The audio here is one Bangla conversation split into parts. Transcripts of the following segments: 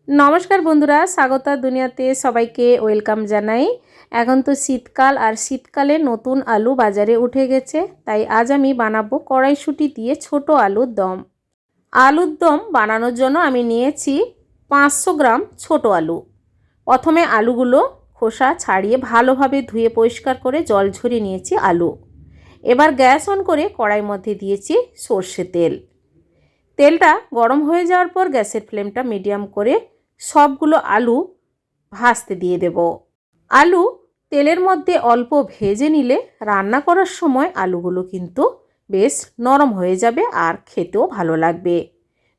নমস্কার বন্ধুরা, স্বাগতা দুনিয়াতে সবাইকে ওয়েলকাম জানাই। এখন তো শীতকাল, আর শীতকালে নতুন আলু বাজারে উঠে গেছে। তাই আজ আমি বানাবো কড়াইশুঁটি দিয়ে ছোট আলুর দম। আলুর দম বানানোর জন্য আমি নিয়েছি 500 গ্রাম ছোট আলু। প্রথমে আলুগুলো খোসা ছাড়িয়ে ভালোভাবে ধুয়ে পরিষ্কার করে জল ঝরিয়ে নিয়েছি আলু। এবার গ্যাস অন করে কড়াইয়ের মধ্যে দিয়েছি সর্ষে তেল। তেলটা গরম হয়ে যাওয়ার পর গ্যাসের ফ্লেমটা মিডিয়াম করে সবগুলো আলু ভাজতে দিয়ে দেব। আলু তেলের মধ্যে অল্প ভেজে নিলে রান্না করার সময় আলুগুলো কিন্তু বেশ নরম হয়ে যাবে আর খেতেও ভালো লাগবে।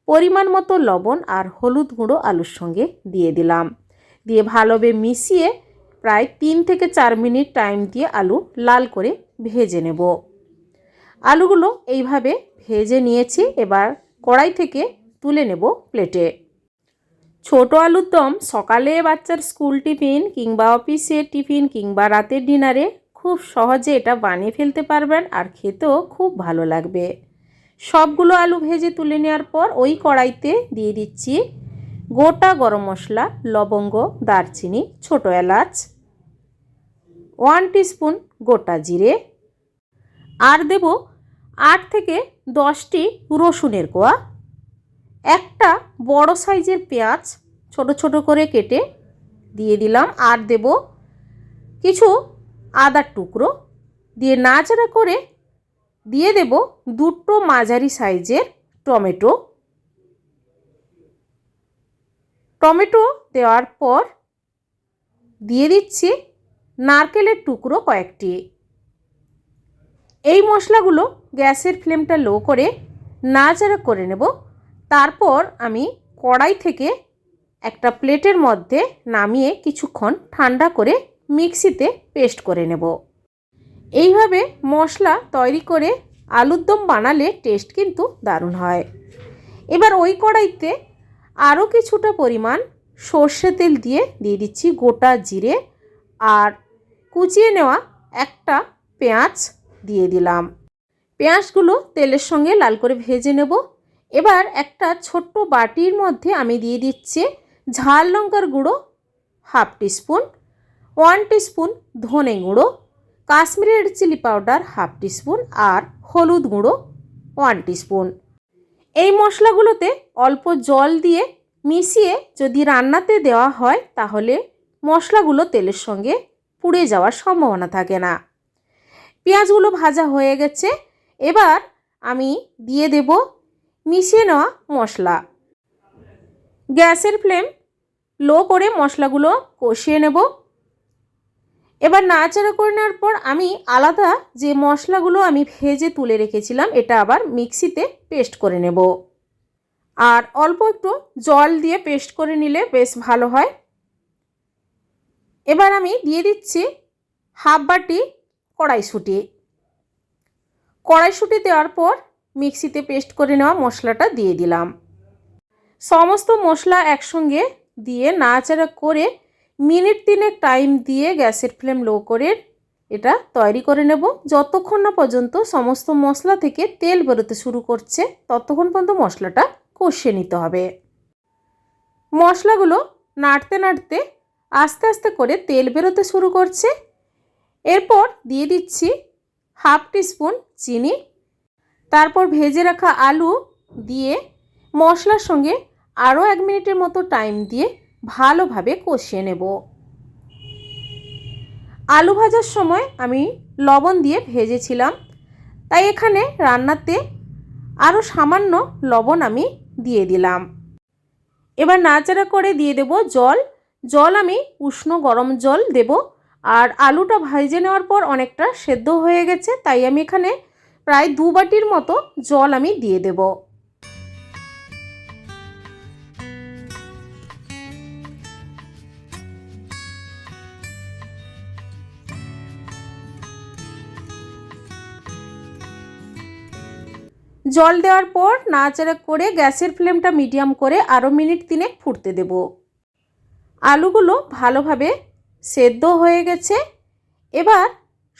পরিমাণ মতো লবণ আর হলুদ গুঁড়ো আলুর সঙ্গে দিয়ে দিলাম। দিয়ে ভালোভাবে মিশিয়ে প্রায় 3 থেকে 4 মিনিট টাইম দিয়ে আলু লাল করে ভেজে নেব। আলুগুলো এইভাবে ভেজে নিয়েছি। এবার কড়াই থেকে তুলে নেব প্লেটে। ছোট আলুর দম সকালে বাচ্চার স্কুল টিফিন কিংবা অফিসের টিফিন কিংবা রাতের ডিনারে খুব সহজে এটা বানিয়ে ফেলতে পারবেন, আর খেতেও খুব ভালো লাগবে। সবগুলো আলু ভেজে তুলে নেওয়ার পর ওই কড়াইতে দিয়ে দিচ্ছি গোটা গরম মশলা, লবঙ্গ, দারচিনি, ছোটো এলাচ, 1 টিস্পুন গোটা জিরে, আর দেব 8 থেকে 10টি রসুনের কোয়া, একটা বড় সাইজের পেঁয়াজ ছোট ছোট করে কেটে দিয়ে দিলাম, আর দেব কিছু আদার টুকরো। দিয়ে নাড়াচাড়া করে দিয়ে দেব 2টো মাঝারি সাইজের টমেটো। টমেটো দেওয়ার পর দিয়ে দিচ্ছি নারকেলের টুকরো কয়েকটি। এই মশলাগুলো গ্যাসের ফ্লেমটা লো করে নাড়াচাড়া করে নেব। তারপর আমি কড়াই থেকে একটা প্লেটের মধ্যে নামিয়ে কিছুক্ষণ ঠান্ডা করে মিক্সিতে পেস্ট করে নেব। এইভাবে মশলা তৈরি করে আলুর দম বানালে টেস্ট কিন্তু দারুণ হয়। এবার ওই কড়াইতে আরও কিছুটা পরিমাণ সর্ষে তেল দিয়ে দিচ্ছি গোটা জিরে, আর কুচিয়ে নেওয়া একটা পেঁয়াজ দিয়ে দিলাম। পেঁয়াজগুলো তেলের সঙ্গে লাল করে ভেজে নেব। এবার একটা ছোট্ট বাটির মধ্যে আমি দিয়ে দিচ্ছি ঝাল লঙ্কার গুঁড়ো 1/2 টিস্পুন, 1 টিস্পুন ধনে গুঁড়ো, Kashmiri red chilli powder 1/2 teaspoon, আর হলুদ গুঁড়ো 1 টিস্পুন। এই মশলাগুলোতে অল্প জল দিয়ে মিশিয়ে যদি রান্নাতে দেওয়া হয় তাহলে মশলাগুলো তেলের সঙ্গে পুড়ে যাওয়ার সম্ভাবনা থাকে না। পেঁয়াজগুলো ভাজা হয়ে গেছে। এবার আমি দিয়ে দেব মিশিয়ে নেওয়া মশলা। গ্যাসের ফ্লেম লো করে মশলাগুলো কষিয়ে নেব। এবার নাড়াচাড়া করে নেওয়ার পর আমি আলাদা যে মশলাগুলো আমি ভেজে তুলে রেখেছিলাম এটা আবার মিক্সিতে পেস্ট করে নেব। আর অল্প একটু জল দিয়ে পেস্ট করে নিলে বেশ ভালো হয়। এবার আমি দিয়ে দিচ্ছি 1/2 বাটি কড়াইশুঁটি। কড়াইশুঁটি দেওয়ার পর মিক্সিতে পেস্ট করে নেওয়া মশলাটা দিয়ে দিলাম। সমস্ত মশলা একসঙ্গে দিয়ে নাড়াচাড়া করে মিনিট 3 টাইম দিয়ে গ্যাসের ফ্লেম লো করে এটা তৈরি করে নেব। যতক্ষণ না পর্যন্ত সমস্ত মশলা থেকে তেল বেরোতে শুরু করছে ততক্ষণ পর্যন্ত মশলাটা কষিয়ে নিতে হবে। মশলাগুলো নাড়তে নাড়তে আস্তে আস্তে করে তেল বেরোতে শুরু করছে। এরপর দিয়ে দিচ্ছি 1/2 টিস্পুন চিনি। তারপর ভেজে রাখা আলু দিয়ে মশলার সঙ্গে আরও 1 মিনিটের মতো টাইম দিয়ে ভালোভাবে কষিয়ে নেব। আলু ভাজার সময় আমি লবণ দিয়ে ভেজেছিলাম, তাই এখানে রান্নাতে আরও সামান্য লবণ আমি দিয়ে দিলাম। এবার নাড়াচাড়া করে দিয়ে দেব জল। জল আমি উষ্ণ গরম জল দেব। আর আলুটা ভেজে নেওয়ার পর অনেকটা সেদ্ধ হয়ে গেছে, তাই আমি এখানে প্রায় 2 বাটির মতো জল আমি দিয়ে দেব। জল দেওয়ার পর নাড়াচাড়া করে গ্যাসের ফ্লেমটা মিডিয়াম করে আরও মিনিট 3 ফুটতে দেব। আলুগুলো ভালোভাবে সেদ্ধ হয়ে গেছে। এবার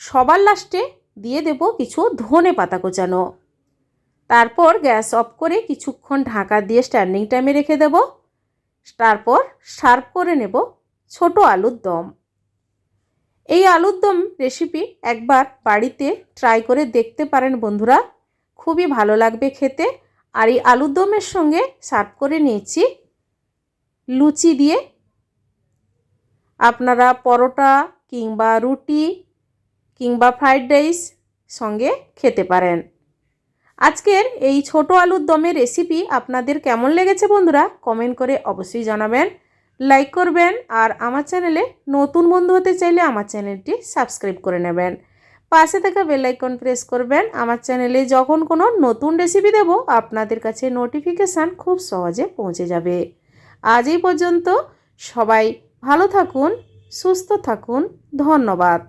সবার লাস্টে দিয়ে দেব কিছু ধনে পাতা কোচানো। তারপর গ্যাস অফ করে কিছুক্ষণ ঢাকা দিয়ে স্ট্যান্ডিং টাইমে রেখে দেব। তারপর সার্ভ করে নেব ছোট আলুর দম। এই আলুর দম রেসিপি একবার বাড়িতে ট্রাই করে দেখতে পারেন বন্ধুরা, খুবই ভালো লাগবে খেতে। আর এই আলুর দমের সঙ্গে সার্ভ করে নিয়েছি লুচি দিয়ে। আপনারা পরোটা কিংবা রুটি কিংবা ফ্রাইড রাইস সঙ্গে খেতে পারেন। আজকের এই ছোট আলুর দমের রেসিপি আপনাদের কেমন লেগেছে বন্ধুরা, কমেন্ট করে অবশ্যই জানাবেন, লাইক করবেন। আর আমার চ্যানেলে নতুন বন্ধু হতে চাইলে আমার চ্যানেলটি সাবস্ক্রাইব করে নেবেন। পাশে থাকা বেল আইকন প্রেস করবেন। আমার চ্যানেলে যখন কোনো নতুন রেসিপি দেব আপনাদের কাছে নোটিফিকেশান খুব সহজে পৌঁছে যাবে। আজ এই পর্যন্ত, সবাই ভালো থাকুন, সুস্থ থাকুন, ধন্যবাদ।